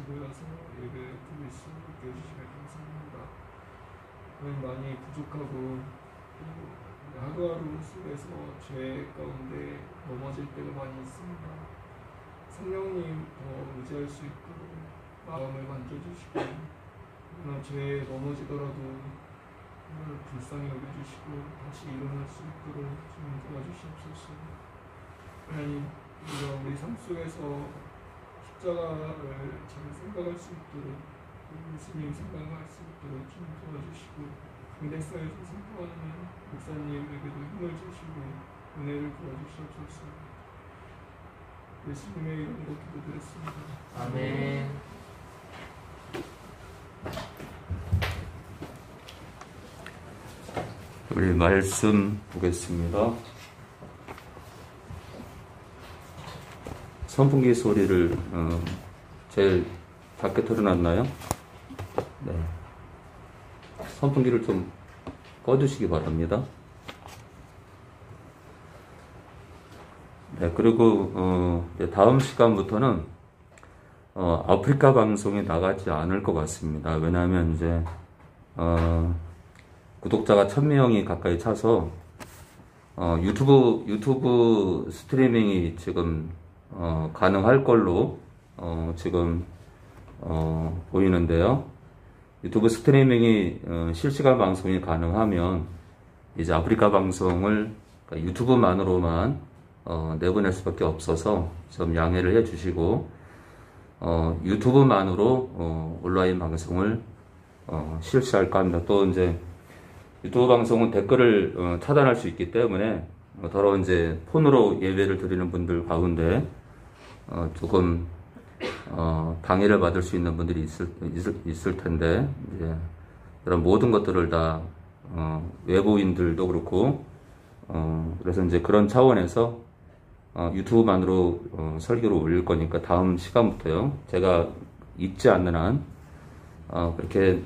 집에 와서 예배 드릴 수 있게 해주시면 감사합니다. 저희 많이 부족하고 또 하루하루 속에서 죄 가운데 넘어질 때가 많이 있습니다. 성령님 더 의지할 수 있도록 마음을 만져주시고, 그러나 죄에 넘어지더라도 오늘 불쌍히 여겨주시고 다시 일어날 수 있도록 좀 도와주시옵소서. 하나님, 우리가 우리 삶 속에서 십자가를 잘 생각할 수 있도록, 예수님 생각할 수 있도록 좀 도와주시고, 강대사에서 선포하는 목사님에게도 힘을 주시고 은혜를 부어주시옵소서. 예수님의 이름으로 기도드렸습니다. 아멘. 우리 말씀 보겠습니다. 선풍기 소리를 제일 작게 틀어놨나요? 네. 선풍기를 좀 꺼주시기 바랍니다. 네, 그리고 다음 시간부터는 아프리카 방송에 나가지 않을 것 같습니다. 왜냐하면 이제 구독자가 1000명이 가까이 차서 유튜브 스트리밍이 지금 가능할 걸로 지금 보이는데요. 유튜브 스트리밍이 실시간 방송이 가능하면 이제 아프리카 방송을 그러니까 유튜브만으로만 내보낼 수밖에 없어서 좀 양해를 해주시고 유튜브만으로 온라인 방송을 실시할까 합니다. 또 이제 유튜브 방송은 댓글을 차단할 수 있기 때문에 더러 이제 폰으로 예배를 드리는 분들 가운데 조금 방해를 받을 수 있는 분들이 있을 텐데, 이제 그런 모든 것들을 다 외부인들도 그렇고 그래서 이제 그런 차원에서 유튜브만으로 설교를 올릴 거니까 다음 시간부터요, 제가 잊지 않는 한 그렇게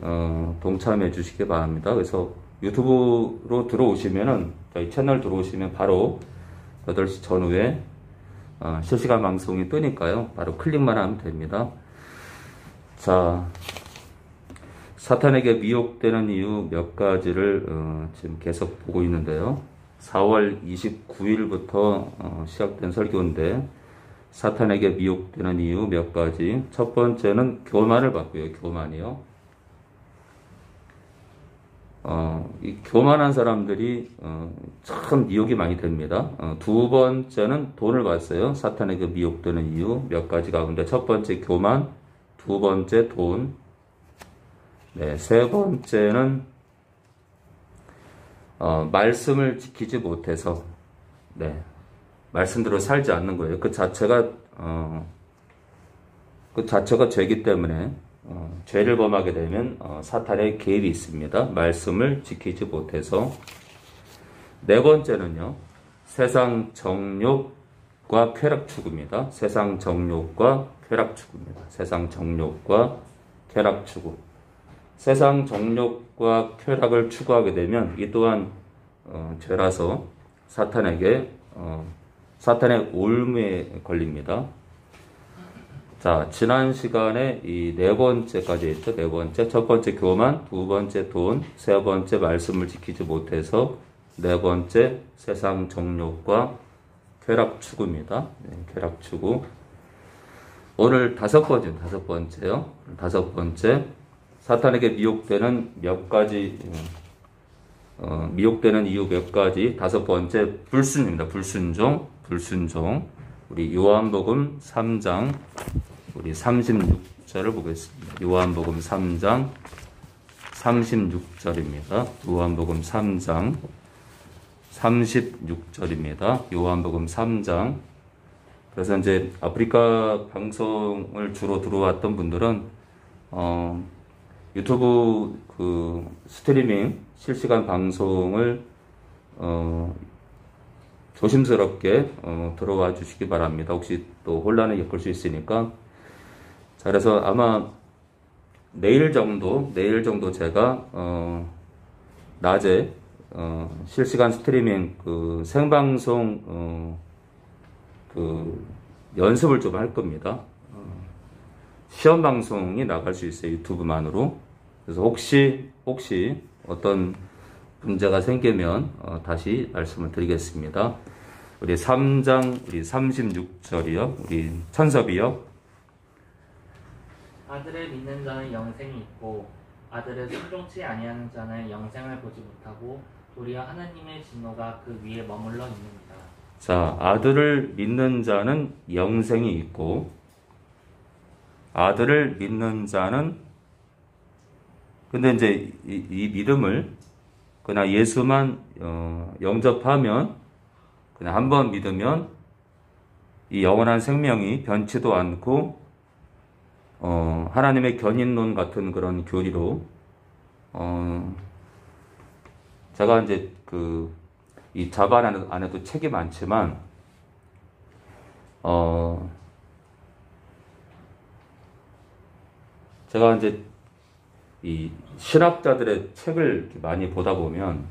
동참해 주시기 바랍니다. 그래서 유튜브로 들어오시면은, 저희 채널 들어오시면 바로 8시 전후에 실시간 방송이 뜨니까요, 바로 클릭만 하면 됩니다. 자, 사탄에게 미혹되는 이유 몇 가지를 지금 계속 보고 있는데요. 4월 29일부터 시작된 설교인데, 사탄에게 미혹되는 이유 몇 가지. 첫 번째는 교만을 봤고요. 교만이요. 이 교만한 사람들이 참 미혹이 많이 됩니다. 두 번째는 돈을 봤어요. 사탄에게 미혹되는 이유 몇 가지 가운데 첫 번째 교만, 두 번째 돈, 네, 세 번째는 말씀을 지키지 못해서, 네, 말씀대로 살지 않는 거예요. 그 자체가 죄이기 때문에 죄를 범하게 되면 사탄의 개입이 있습니다. 말씀을 지키지 못해서. 네 번째는요, 세상 정욕과 쾌락 추구입니다. 세상 정욕과 쾌락 추구입니다. 세상 정욕과 쾌락 추구. 세상 정욕과 쾌락을 추구하게 되면 이 또한 죄라서 사탄의 올무에 걸립니다. 자, 지난 시간에 이 네 번째까지 했죠. 네 번째. 첫 번째 교만, 두 번째 돈, 세 번째 말씀을 지키지 못해서, 네 번째 세상 정욕과 쾌락 추구입니다. 네, 쾌락 추구. 오늘 다섯 번째요. 다섯 번째. 사탄에게 미혹되는 몇 가지, 미혹되는 이유 몇 가지. 다섯 번째, 불순입니다. 불순종. 우리 요한복음 3장, 우리 36절을 보겠습니다. 요한복음 3장 36절입니다. 요한복음 3장 36절입니다. 요한복음 3장. 그래서 이제 아프리카 방송을 주로 들어왔던 분들은 유튜브 그 스트리밍 실시간 방송을 조심스럽게 들어와 주시기 바랍니다. 혹시 또 혼란을 겪을 수 있으니까. 자, 그래서 아마 내일 정도 제가 낮에 실시간 스트리밍 그 생방송 그 연습을 좀 할 겁니다. 시험 방송이 나갈 수 있어요. 유튜브만으로. 그래서 혹시 어떤 문제가 생기면 다시 말씀을 드리겠습니다. 우리 3장 우리 36절이요. 우리 천섭이요. 아들을 믿는 자는 영생이 있고 아들을 순종치 아니하는 자는 영생을 보지 못하고 도리어 하나님의 진노가 그 위에 머물러 있느니라. 자, 아들을 믿는 자는 영생이 있고 아들을 믿는 자는 근데 이제 이 믿음을 그냥 예수만 영접하면 그냥 한번 믿으면 이 영원한 생명이 변치도 않고 하나님의 견인론 같은 그런 교리로 제가 이제 이 자반 안에도 책이 많지만 제가 이제 이 신학자들의 책을 이렇게 많이 보다 보면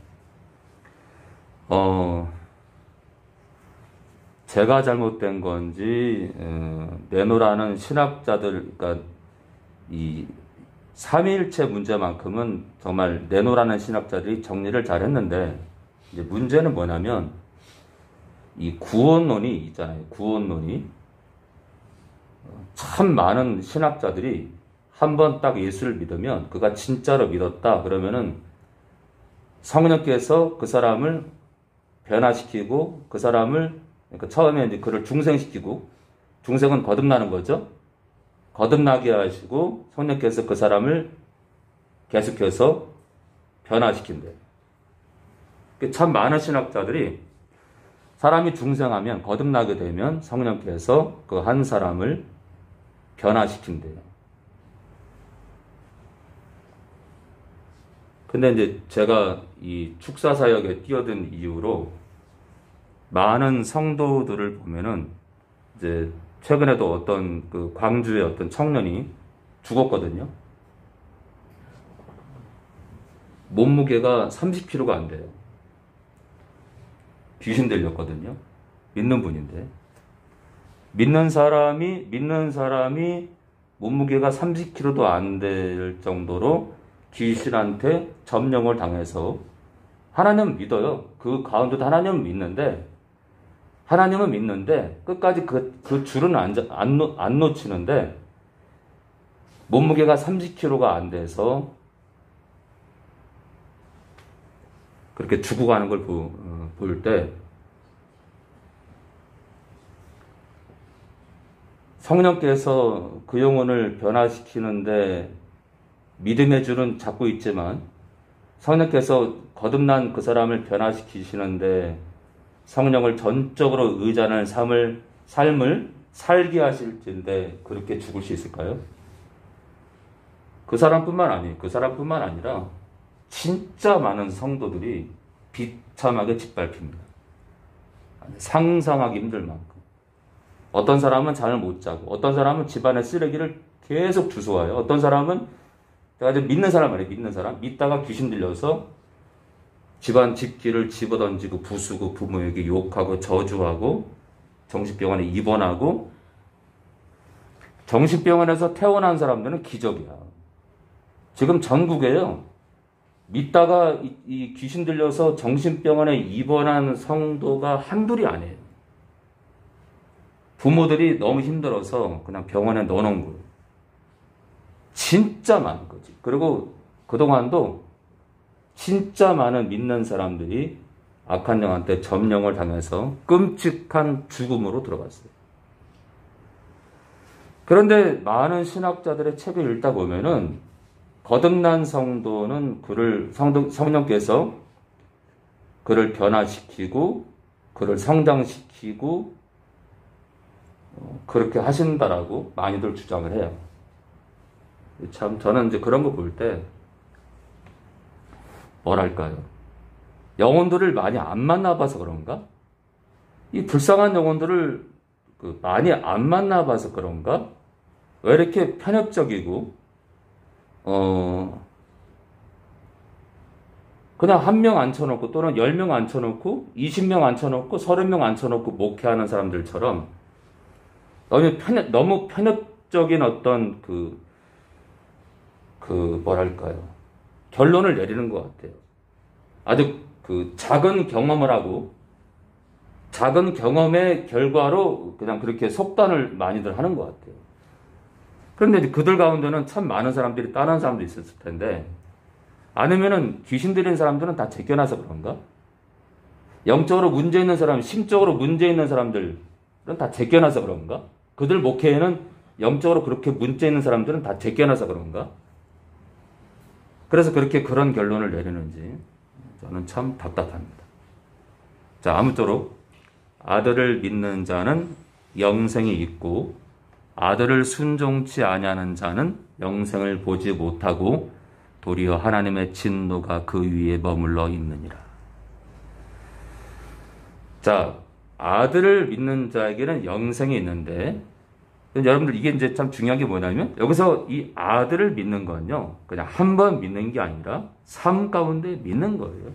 제가 잘못된 건지 내노라는 신학자들, 그러니까 이 삼위일체 문제만큼은 정말 내노라는 신학자들이 정리를 잘했는데 이제 문제는 뭐냐면 이 구원론이 있잖아요. 구원론이 참 많은 신학자들이 한번 딱 예수를 믿으면 그가 진짜로 믿었다 그러면은 성령께서 그 사람을 변화시키고 그 사람을 그러니까 처음에 이제 그를 중생시키고 중생은 거듭나는 거죠. 거듭나게 하시고 성령께서 그 사람을 계속해서 변화시킨대. 참 많은 신학자들이 사람이 중생하면 거듭나게 되면 성령께서 그 한 사람을 변화시킨대요. 근데 이제 제가 이 축사 사역에 뛰어든 이후로 많은 성도들을 보면은 이제 최근에도 어떤 그 광주의 어떤 청년이 죽었거든요. 몸무게가 30kg가 안 돼요. 귀신 들렸거든요. 믿는 분인데. 믿는 사람이 몸무게가 30kg도 안 될 정도로 귀신한테 점령을 당해서 하나님은 믿어요. 그 가운데도 하나님은 믿는데 끝까지 그 줄은 안 놓치는데 몸무게가 30kg가 안 돼서 그렇게 죽어가는 걸 볼 때 성령께서 그 영혼을 변화시키는데 믿음의 줄은 잡고 있지만 성령께서 거듭난 그 사람을 변화시키시는데 성령을 전적으로 의지하는 삶을 살게 하실 텐데 그렇게 죽을 수 있을까요? 그 사람뿐만 아니라 진짜 많은 성도들이 비참하게 짓밟힙니다. 상상하기 힘들 만큼. 어떤 사람은 잠을 못 자고 어떤 사람은 집안에 쓰레기를 계속 주워와요. 어떤 사람은 제가 이제 믿는 사람 말이에요. 믿는 사람. 믿다가 귀신 들려서 집안 집기를 집어던지고 부수고 부모에게 욕하고 저주하고 정신병원에 입원하고 정신병원에서 퇴원한 사람들은 기적이야. 지금 전국에요. 믿다가 이 귀신 들려서 정신병원에 입원한 성도가 한둘이 아니에요. 부모들이 너무 힘들어서 그냥 병원에 넣어놓은 거예요. 진짜 많은 거지. 그리고 그동안도 진짜 많은 믿는 사람들이 악한 영한테 점령을 당해서 끔찍한 죽음으로 들어갔어요. 그런데 많은 신학자들의 책을 읽다 보면은 거듭난 성도는 성령께서 그를 변화시키고 그를 성장시키고 그렇게 하신다라고 많이들 주장을 해요. 참 저는 이제 그런 거 볼 때 뭐랄까요? 영혼들을 많이 안 만나봐서 그런가? 이 불쌍한 영혼들을 많이 안 만나봐서 그런가? 왜 이렇게 편협적이고 그냥 1명 앉혀놓고 또는 10명 앉혀놓고 20명 앉혀놓고 30명 앉혀놓고 목회하는 사람들처럼 너무 최종적인 어떤 뭐랄까요. 결론을 내리는 것 같아요. 아주 작은 경험을 하고, 작은 경험의 결과로 그냥 그렇게 속단을 많이들 하는 것 같아요. 그런데 이제 그들 가운데는 참 많은 사람들이 따르는 사람도 있었을 텐데, 아니면은 귀신 들린 사람들은 다 제껴놔서 그런가? 영적으로 문제 있는 사람, 심적으로 문제 있는 사람들은 다 제껴놔서 그런가? 그들 목회에는 영적으로 그렇게 문제 있는 사람들은 다 제껴놔서 그런가? 그래서 그렇게 그런 결론을 내리는지 저는 참 답답합니다. 자, 아무쪼록 아들을 믿는 자는 영생이 있고 아들을 순종치 아니하는 자는 영생을 보지 못하고 도리어 하나님의 진노가 그 위에 머물러 있느니라. 자, 아들을 믿는 자에게는 영생이 있는데, 여러분들 이게 이제 참 중요한 게 뭐냐면, 여기서 이 아들을 믿는 건요, 그냥 한 번 믿는 게 아니라 삶 가운데 믿는 거예요.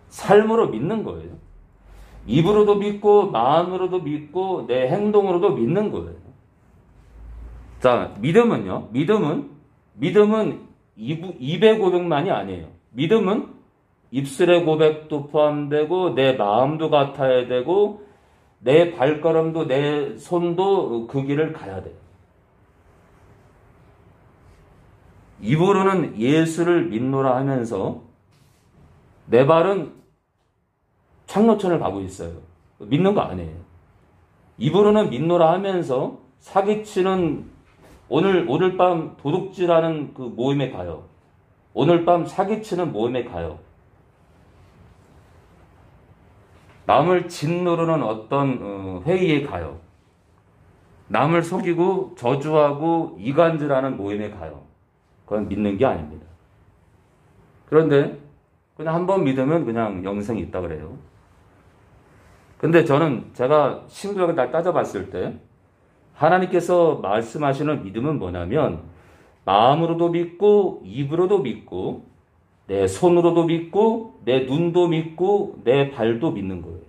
삶으로 믿는 거예요. 입으로도 믿고, 마음으로도 믿고, 내 행동으로도 믿는 거예요. 자, 믿음은요, 믿음은 입의 고백만이 아니에요. 믿음은 입술의 고백도 포함되고, 내 마음도 같아야 되고, 내 발걸음도 내 손도 그 길을 가야 돼요. 입으로는 예수를 믿노라 하면서 내 발은 창노천을 가고 있어요. 믿는 거 아니에요. 입으로는 믿노라 하면서 사기치는 오늘 밤 도둑질하는 그 모임에 가요. 오늘 밤 사기치는 모임에 가요. 남을 짓누르는 어떤 회의에 가요. 남을 속이고 저주하고 이간질하는 모임에 가요. 그건 믿는 게 아닙니다. 그런데 그냥 한 번 믿으면 그냥 영생이 있다 그래요. 근데 제가 신구약을 다 따져봤을 때 하나님께서 말씀하시는 믿음은 뭐냐면 마음으로도 믿고 입으로도 믿고 내 손으로도 믿고 내 눈도 믿고 내 발도 믿는 거예요.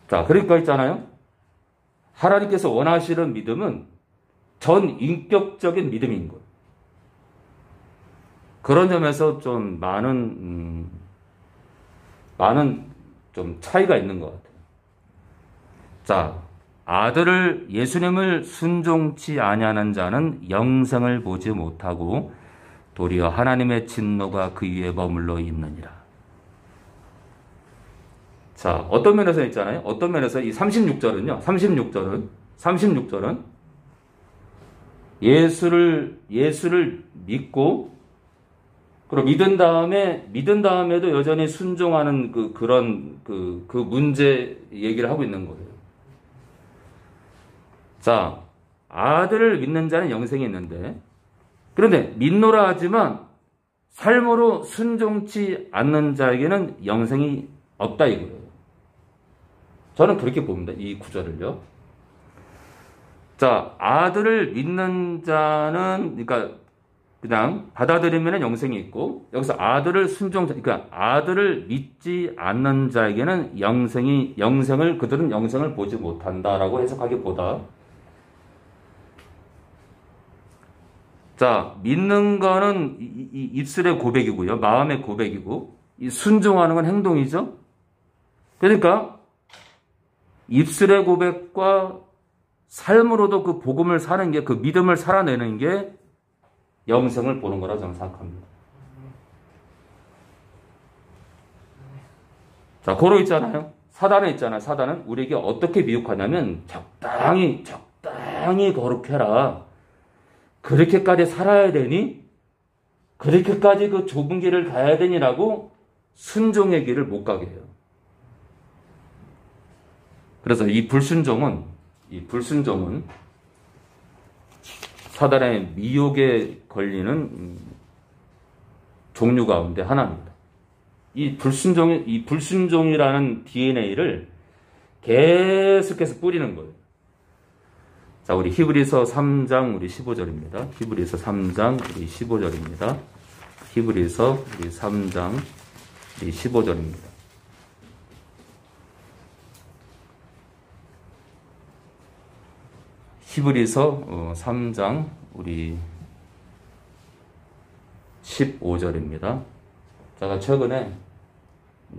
자, 그러니까 있잖아요. 하나님께서 원하시는 믿음은 전 인격적인 믿음인 거예요. 그런 점에서 좀 많은 좀 차이가 있는 것 같아요. 자, 아들을 예수님을 순종치 아니하는 자는 영생을 보지 못하고 도리어 하나님의 진노가 그 위에 머물러 있느니라. 자, 어떤 면에서 있잖아요. 어떤 면에서 이 36절은요. 36절은 예수를 믿고 그리고 믿은 다음에도 여전히 순종하는 그런 문제 얘기를 하고 있는 거예요. 자, 아들을 믿는 자는 영생이 있는데, 그런데 믿노라 하지만 삶으로 순종치 않는 자에게는 영생이 없다 이거예요. 저는 그렇게 봅니다. 이 구절을요. 자, 아들을 믿는 자는, 그러니까 그냥 받아들이면 영생이 있고, 여기서 그러니까 아들을 믿지 않는 자에게는 그들은 영생을 보지 못한다라고 해석하기보다, 자, 믿는 거는 이 입술의 고백이고요. 마음의 고백이고, 이 순종하는 건 행동이죠. 그러니까 입술의 고백과 삶으로도 그 복음을 사는 게, 그 믿음을 살아내는 게 영생을 보는 거라 저는 생각합니다. 자, 고로 있잖아요. 사단은 우리에게 어떻게 미혹하냐면 적당히 거룩해라. 그렇게까지 살아야 되니? 그렇게까지 그 좁은 길을 가야 되니라고 순종의 길을 못 가게 해요. 그래서 이 불순종은 사단의 미혹에 걸리는 종류 가운데 하나입니다. 이 불순종이라는 DNA를 계속해서 뿌리는 거예요. 자, 우리 히브리서 3장 우리 15절입니다. 히브리서 3장 우리 15절입니다. 히브리서 우리 3장 우리 15절입니다. 히브리서 3장 우리 15절입니다. 제가 최근에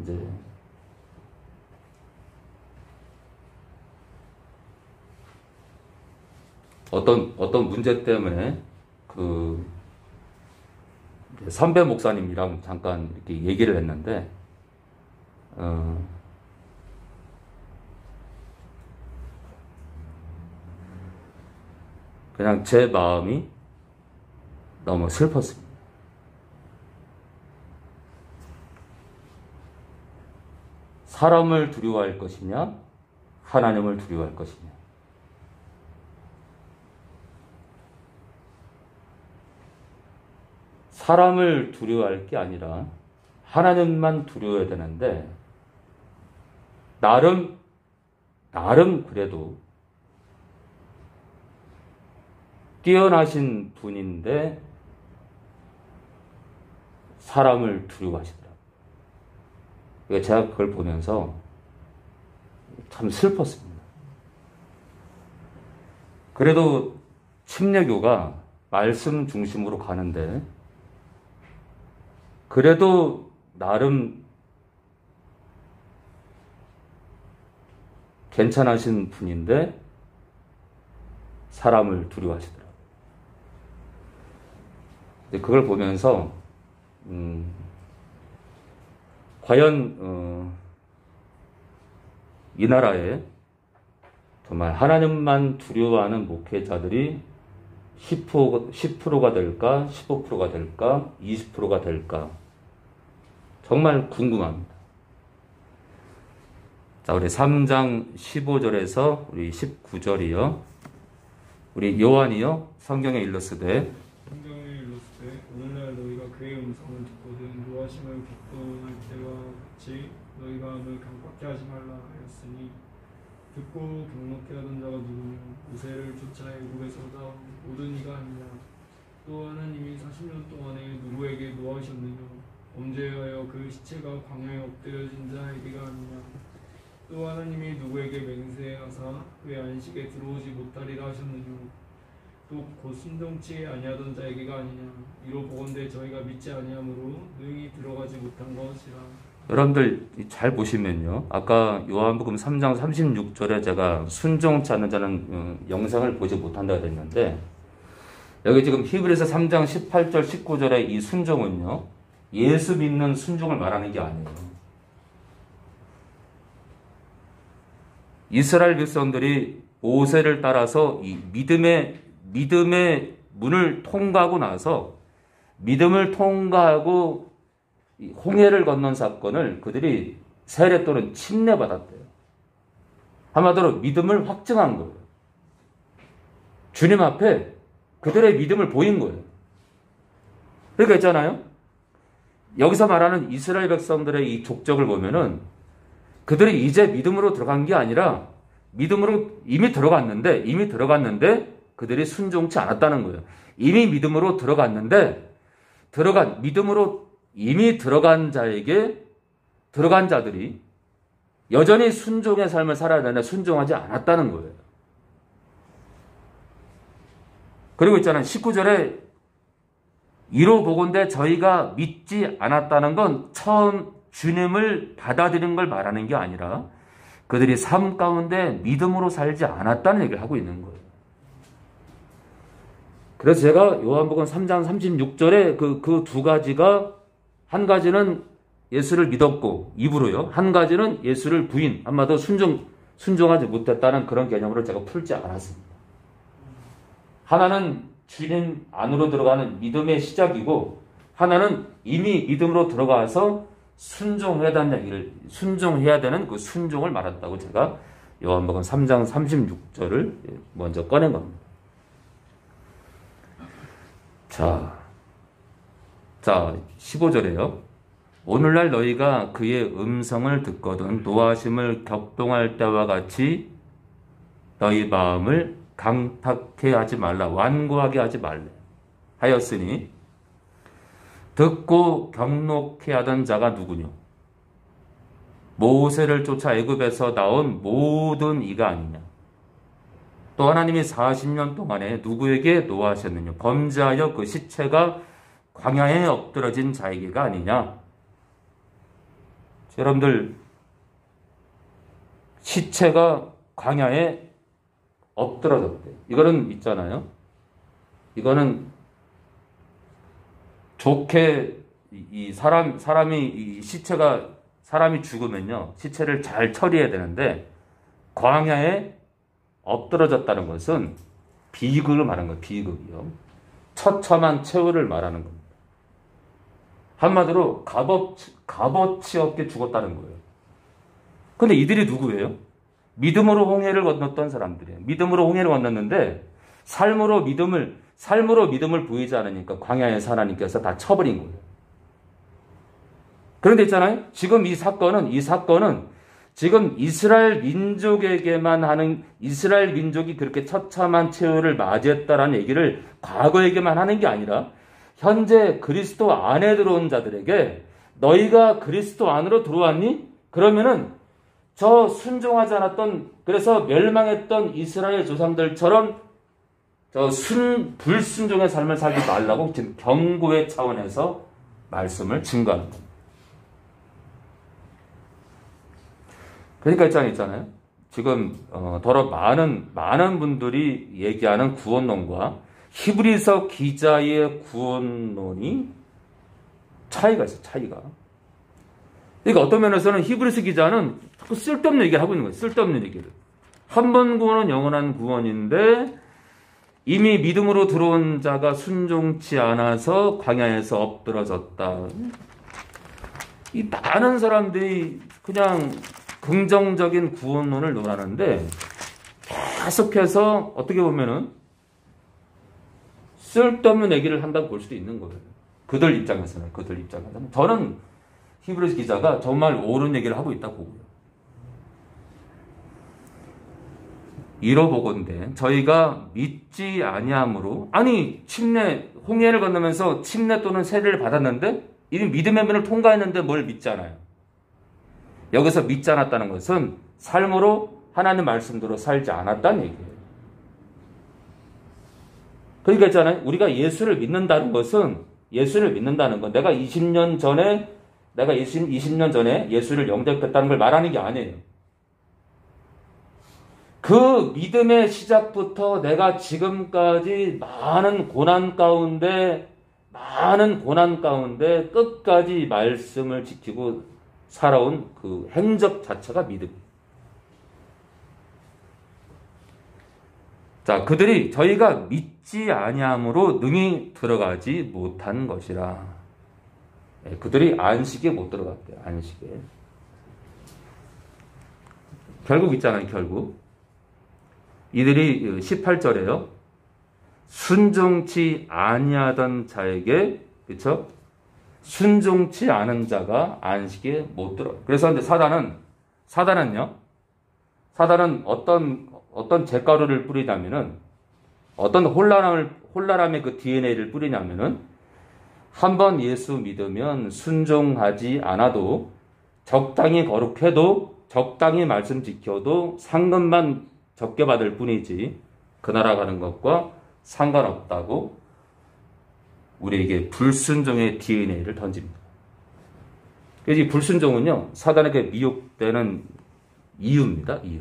이제 어떤 문제 때문에 그 선배 목사님이랑 잠깐 이렇게 얘기를 했는데 그냥 제 마음이 너무 슬펐습니다. 사람을 두려워할 것이냐, 하나님을 두려워할 것이냐. 사람을 두려워할 게 아니라 하나님만 두려워해야 되는데, 나름 그래도 뛰어나신 분인데 사람을 두려워하시더라고요. 그러니까 제가 그걸 보면서 참 슬펐습니다. 그래도 침례교가 말씀 중심으로 가는데 그래도 나름 괜찮으신 분인데 사람을 두려워하시더라고요. 그걸 보면서 과연 이 나라에 정말 하나님만 두려워하는 목회자들이 10%가 될까, 15%가 될까, 20%가 될까 정말 궁금합니다. 자, 우리 3장 15절에서 우리 19절이요. 우리 요한이요. 성경에 일렀으되 오늘날 너희가 그의 음성을 듣거든 노하심을 격동할 때와 같이 너희가 마음을 강팍케 하지 말라 하였으니 듣고 경록케 하던 자가 누구냐 모세를 쫓아 애굽에서 나온 모든 이가 아니냐 또 하나님이 40년 동안에 누구에게 노하셨느냐 범죄하여 그 시체가 광야에 엎드려진 자에게가 아니냐 또 하나님이 누구에게 맹세하사 그의 안식에 들어오지 못하리라 하셨느냐 또 곧 순종치 아니하던 자에게가 아니냐 이로 보건대 저희가 믿지 아니함으로 능히 들어가지 못한 것이라. 여러분들 잘 보시면요. 아까 요한복음 3장 36절에 제가 순종치 않는 자는 영생을 보지 못한다고 했는데 여기 지금 히브리서 3장 18절 19절의 이 순종은요. 예수 믿는 순종을 말하는 게 아니에요. 이스라엘 백성들이 모세를 따라서 이 믿음의 문을 통과하고 나서 믿음을 통과하고 홍해를 건넌 사건을 그들이 세례 또는 침례받았대요. 한마디로 믿음을 확증한 거예요. 주님 앞에 그들의 믿음을 보인 거예요. 그러니까 있잖아요. 여기서 말하는 이스라엘 백성들의 이 족적을 보면은 그들이 이제 믿음으로 들어간 게 아니라 믿음으로 이미 들어갔는데 그들이 순종치 않았다는 거예요. 이미 믿음으로 들어갔는데 믿음으로 이미 들어간 자들이 여전히 순종의 삶을 살아야 되는데 순종하지 않았다는 거예요. 그리고 있잖아요. 19절에 이로 보건대 저희가 믿지 않았다는 건 처음 주님을 받아들인 걸 말하는 게 아니라 그들이 삶 가운데 믿음으로 살지 않았다는 얘기를 하고 있는 거예요. 그래서 제가 요한복음 3장 36절에 그 두 가지가 한 가지는 예수를 믿었고 입으로요. 한 가지는 예수를 부인, 한마디로 순종하지 못했다는 그런 개념으로 제가 풀지 않았습니다. 하나는 주님 안으로 들어가는 믿음의 시작이고 하나는 이미 믿음으로 들어가서 순종해야 되는 그 순종을 말한다고 제가 요한복음 3장 36절을 먼저 꺼낸 겁니다. 자 15절에요. 오늘날 너희가 그의 음성을 듣거든 노하심을 격동할 때와 같이 너희 마음을 강팍해 하지 말라 완고하게 하지 말래 하였으니 듣고 경록해 하던 자가 누구뇨 모세를 쫓아 애굽에서 나온 모든 이가 아니냐 또 하나님이 40년 동안에 누구에게 노하셨느냐? 범죄하여 그 시체가 광야에 엎드러진 자에게가 아니냐? 여러분들, 시체가 광야에 엎드러졌대. 이거는 있잖아요. 이거는 좋게 사람이 사람이 죽으면요, 시체를 잘 처리해야 되는데 광야에 엎드러졌다는 것은 비극을 말하는 거예요. 비극이요. 처참한 최후를 말하는 겁니다. 한마디로 값어치 없게 죽었다는 거예요. 근데 이들이 누구예요? 믿음으로 홍해를 건넜던 사람들이에요. 믿음으로 홍해를 건넜는데 삶으로 믿음을 보이지 않으니까 광야에서 하나님께서 다 쳐버린 거예요. 그런데 있잖아요. 지금 이 사건은 지금 이스라엘 민족에게만 하는, 이스라엘 민족이 그렇게 처참한 최후를 맞이했다라는 얘기를 과거에게만 하는 게 아니라 현재 그리스도 안에 들어온 자들에게 너희가 그리스도 안으로 들어왔니? 그러면은 저 순종하지 않았던, 그래서 멸망했던 이스라엘 조상들처럼 저 불순종의 삶을 살지 말라고 지금 경고의 차원에서 말씀을 증거하는 겁니다. 그러니까 있잖아요. 지금 더러 많은 분들이 얘기하는 구원론과 히브리서 기자의 구원론이 차이가 있어요. 차이가. 그러니까 어떤 면에서는 히브리서 기자는 자꾸 쓸데없는 얘기를 하고 있는 거예요. 쓸데없는 얘기를. 한 번 구원은 영원한 구원인데 이미 믿음으로 들어온 자가 순종치 않아서 광야에서 엎드러졌다. 이 많은 사람들이 그냥 긍정적인 구원론을 논하는데 계속해서 어떻게 보면은 쓸데없는 얘기를 한다고 볼 수도 있는 거예요. 그들 입장에서는. 저는 히브리서 기자가 정말 옳은 얘기를 하고 있다고 보고요. 이러보건대 저희가 믿지 아니함으로, 아니 홍해를 건너면서 침례 또는 세례를 받았는데 이미 믿음의 문을 통과했는데 뭘 믿지 않아요. 여기서 믿지 않았다는 것은 삶으로 하나님 말씀대로 살지 않았다는 얘기예요. 그러니까 있잖아요. 우리가 예수를 믿는다는 건 내가 20년 전에 예수를 영접했다는 걸 말하는 게 아니에요. 그 믿음의 시작부터 내가 지금까지 많은 고난 가운데 끝까지 말씀을 지키고 살아온 그 행적 자체가 믿음이에요. 자, 그들이 저희가 믿지 아니함으로 능히 들어가지 못한 것이라. 그들이 안식에 못 들어갔대요. 안식에. 결국 있잖아요. 결국. 이들이 18절에요. 순종치 아니하던 자에게, 그렇죠? 순종치 않은 자가 안식에 못 들어. 그래서 근데 사단은요. 사단은 어떤 잿가루를 뿌리냐면은, 어떤 혼란함의 그 DNA를 뿌리냐면은, 한번 예수 믿으면 순종하지 않아도, 적당히 거룩해도, 적당히 말씀 지켜도 상급만 적게 받을 뿐이지 그 나라 가는 것과 상관없다고 우리에게 불순종의 DNA를 던집니다. 그래서 이 불순종은요, 사단에게 미혹되는 이유입니다. 이유.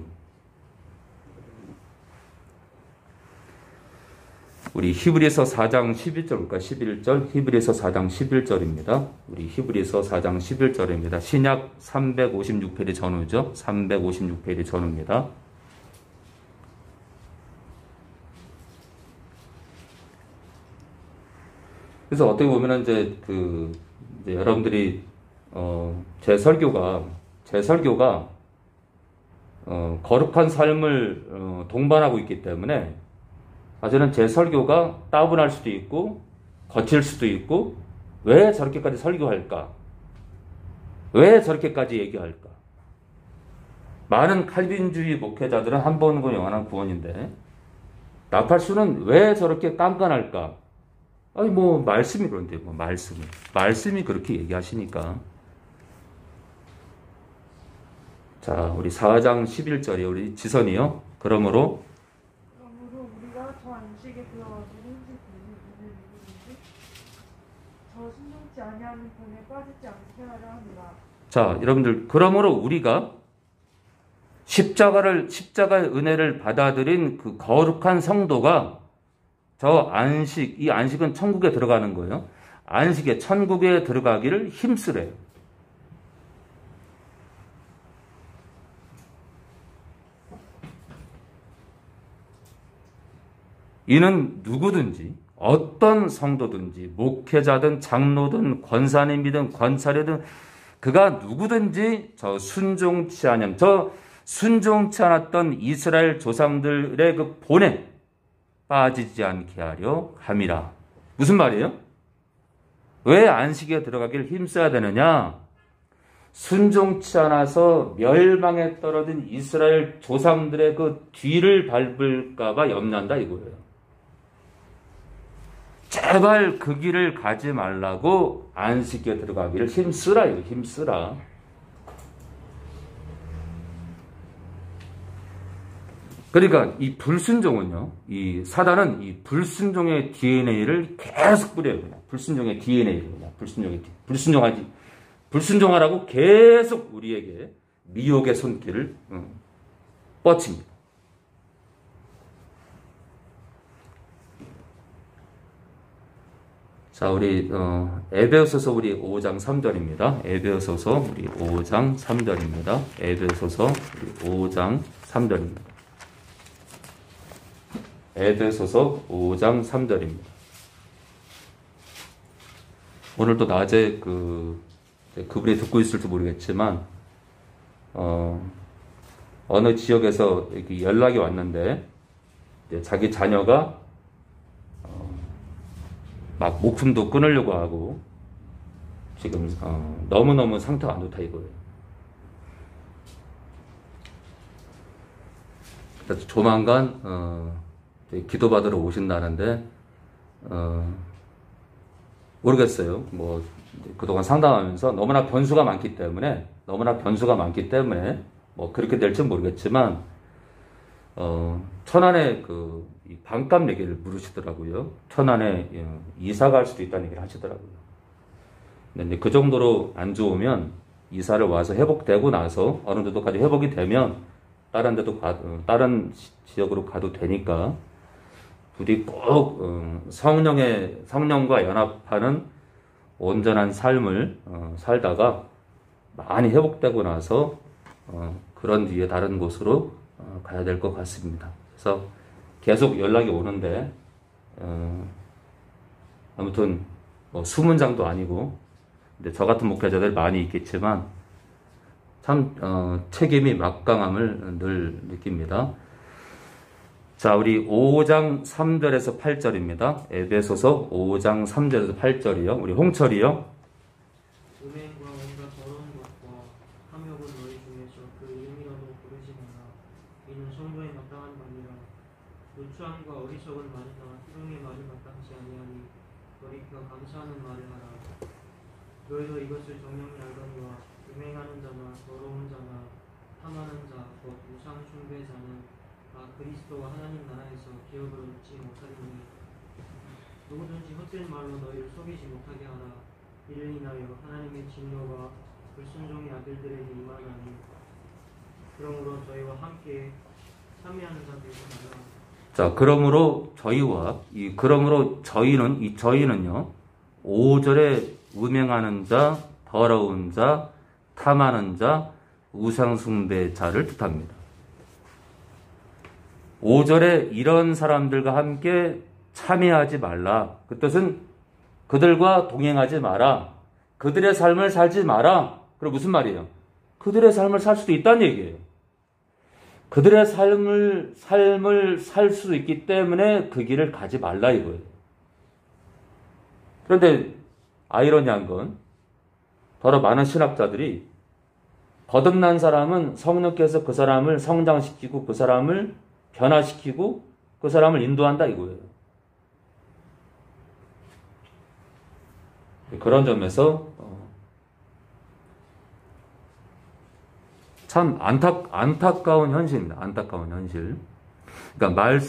우리 히브리서 4장 11절과 11절, 히브리서 4장 11절입니다. 우리 히브리서 4장 11절입니다. 신약 356페이지 전후죠. 356페이지 전후입니다. 그래서 어떻게 보면은 이제 여러분들이 제 설교가 거룩한 삶을 동반하고 있기 때문에 사실은 제 설교가 따분할 수도 있고 거칠 수도 있고, 왜 저렇게까지 설교할까? 왜 저렇게까지 얘기할까? 많은 칼빈주의 목회자들은 한 번 구원 영원한 구원인데 나팔수는 왜 저렇게 깐깐할까? 아니 말씀이 그런데 말씀이 그렇게 얘기하시니까. 자, 우리 4장 11절에 우리 지선이요. 그러므로 안식에 들어가서 혼자 되는 누구든지 저 순종치 아니하는 편에 빠지지 않게 하려 합니다. 자, 여러분들, 그러므로 우리가 십자가의 은혜를 받아들인 그 거룩한 성도가 저 안식, 이 안식은 천국에 들어가는 거예요. 안식에, 천국에 들어가기를 힘쓰래요. 이는 누구든지, 어떤 성도든지, 목회자든 장로든 권사님이든 권사례든 그가 누구든지 저 순종치 않았던 이스라엘 조상들의 그 본에 빠지지 않게 하려 함이라. 무슨 말이에요? 왜 안식에 들어가기를 힘써야 되느냐? 순종치 않아서 멸망에 떨어진 이스라엘 조상들의 그 뒤를 밟을까봐 염려한다 이거예요. 제발 그 길을 가지 말라고 안식에 들어가기를 힘쓰라, 이거 힘쓰라. 그러니까 이 불순종은요, 이 사단은 이 불순종의 DNA를 계속 뿌려요. 불순종의 DNA를. 불순종하라고 계속 우리에게 미혹의 손길을 뻗칩니다. 자, 우리 에베소서 우리 5장 3절입니다. 에베소서 우리 5장 3절입니다. 에베소서 우리 5장 3절입니다. 에베소서 5장 3절입니다. 오늘도 낮에 그분이 듣고 있을지 모르겠지만 어느 지역에서 이렇게 연락이 왔는데 자기 자녀가 막 목숨도 끊으려고 하고 지금 너무너무 상태가 안 좋다 이거예요. 그래서 조만간 기도받으러 오신다는데 모르겠어요. 뭐 그동안 상담하면서 너무나 변수가 많기 때문에 뭐 그렇게 될지 모르겠지만 천안에 이 반값 얘기를 물으시더라고요. 천안에 이사 갈 수도 있다는 얘기를 하시더라고요. 근데 그 정도로 안 좋으면 이사를 와서 회복되고 나서 어느 정도까지 회복이 되면 다른 지역으로 가도 되니까 부디 꼭 성령과 연합하는 온전한 삶을 살다가 많이 회복되고 나서 그런 뒤에 다른 곳으로 가야 될 것 같습니다. 그래서 계속 연락이 오는데 아무튼 뭐 수문장도 아니고 근데 저 같은 목회자들 많이 있겠지만 참 책임이 막강함을 늘 느낍니다. 자, 우리 5장 3절에서 8절입니다. 에베소서 5장 3절에서 8절이요. 우리 홍철이요. 음행과 온갖 더러운 것과 탐욕은 너희 중에서 그 이름이라도 부르지 마라. 이는 성도에 마땅한 말이라. 누추함과 어리석은 말이나 희롱의 말이 마땅치 아니하니 너희가 감사하는 말을 하라. 너희도 이것을 정령히 알거니와 음행하는 자나 더러운 자나 탐하는 자, 곧 우상 숭배자는 그리스도와 하나님 나라에서 기업을 얻지 못하리니 누구든지 헛된 말로 너희를 속이지 못하게 하라. 이를 인하여 하나님의 진노가 불순종의 아들들에게 임하나니 그러므로 저희와 함께 참여하는 자 되지 마라. 자, 그러므로 저희는요 5절에 음행하는 자, 더러운 자, 탐하는 자, 우상숭배자를 뜻합니다. 5절에 이런 사람들과 함께 참여하지 말라. 그 뜻은 그들과 동행하지 마라. 그들의 삶을 살지 마라. 그럼 무슨 말이에요? 그들의 삶을 살 수도 있다는 얘기예요. 그들의 삶을 살 수 있기 때문에 그 길을 가지 말라 이거예요. 그런데 아이러니한 건 더러 많은 신학자들이 거듭난 사람은 성령께서 그 사람을 성장시키고 그 사람을 변화시키고 그 사람을 인도한다 이거예요. 그런 점에서 참 안타까운 현실입니다. 안타까운 현실. 그러니까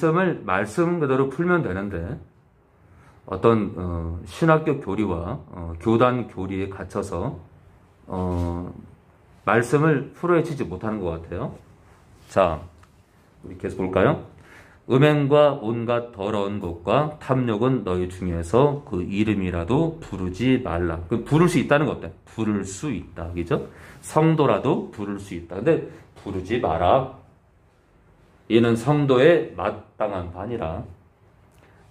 말씀 그대로 풀면 되는데 어떤 신학교 교리와 교단 교리에 갇혀서 말씀을 풀어헤치지 못하는 것 같아요. 자, 우리 계속 볼까요? 음행과 온갖 더러운 것과 탐욕은 너희 중에서 그 이름이라도 부르지 말라. 그 부를 수 있다는 거 어때? 부를 수 있다. 그죠? 성도라도 부를 수 있다. 근데 부르지 마라. 이는 성도의 마땅한 반이라.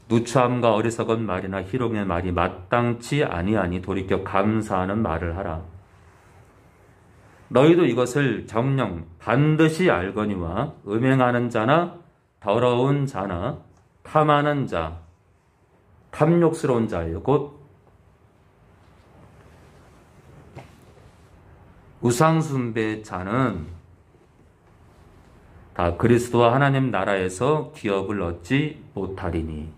누추함과 어리석은 말이나 희롱의 말이 마땅치 아니하니 돌이켜 감사하는 말을 하라. 너희도 이것을 정녕 반드시 알거니와 음행하는 자나 더러운 자나 탐하는 자, 탐욕스러운 자예요. 곧 우상숭배 자는 다 그리스도와 하나님 나라에서 기업을 얻지 못하리니.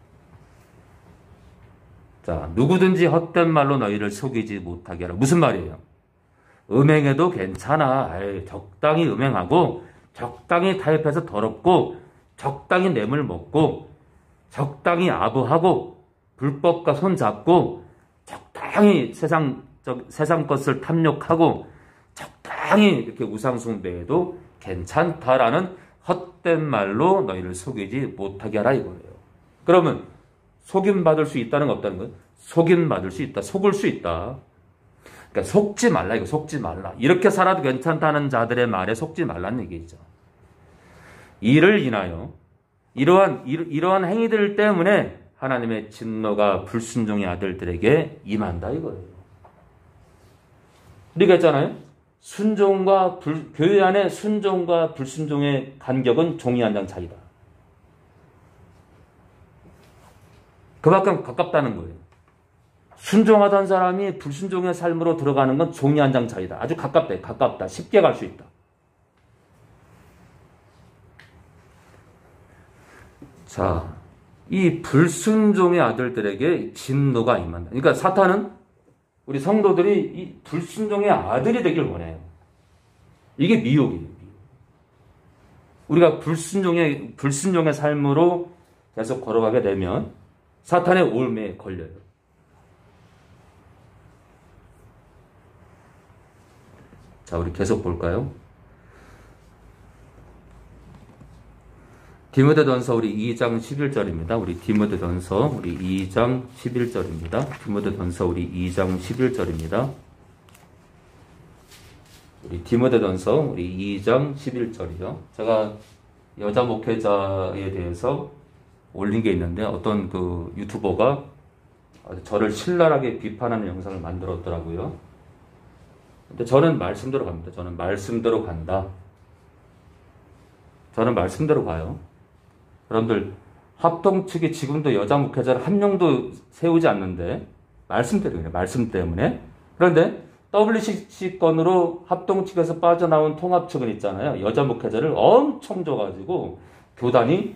자, 누구든지 헛된 말로 너희를 속이지 못하게 하라. 무슨 말이에요? 음행해도 괜찮아. 적당히 음행하고 적당히 타협해서 더럽고 적당히 뇌물 먹고 적당히 아부하고 불법과 손잡고 적당히 세상 것을 탐욕하고 적당히 이렇게 우상숭배해도 괜찮다라는 헛된 말로 너희를 속이지 못하게 하라 이거예요. 그러면 속임받을 수 있다는 거 없다는 거예요? 속임받을 수 있다. 속을 수 있다. 그러니까 속지 말라 이거 속지 말라. 이렇게 살아도 괜찮다는 자들의 말에 속지 말라는 얘기죠. 이를 인하여 이러한 행위들 때문에 하나님의 진노가 불순종의 아들들에게 임한다 이거예요. 우리가 했잖아요. 교회 안에 순종과 불순종의 간격은 종이 한 장 차이다. 그만큼 가깝다는 거예요. 순종하던 사람이 불순종의 삶으로 들어가는 건 종이 한 장 차이다. 아주 가깝다. 쉽게 갈 수 있다. 자, 이 불순종의 아들들에게 진노가 임한다. 그러니까 사탄은 우리 성도들이 이 불순종의 아들이 되길 원해요. 이게 미혹이에요. 우리가 불순종의 삶으로 계속 걸어가게 되면 사탄의 올매에 걸려요. 자, 우리 계속 볼까요? 디모데전서 우리 2장 11절입니다. 우리 디모데전서 우리 2장 11절입니다. 디모데전서 우리 2장 11절입니다. 우리 디모데전서 우리 2장 11절이요. 제가 여자 목회자에 대해서 올린 게 있는데 어떤 그 유튜버가 저를 신랄하게 비판하는 영상을 만들었더라고요. 근데 저는 말씀대로 갑니다. 저는 말씀대로 간다. 저는 말씀대로 가요. 여러분들 합동 측이 지금도 여자 목회자를 한 명도 세우지 않는데 말씀대로 그래요. 말씀 때문에. 그런데 WCC 건으로 합동 측에서 빠져나온 통합 측은 있잖아요. 여자 목회자를 엄청 줘가지고 교단이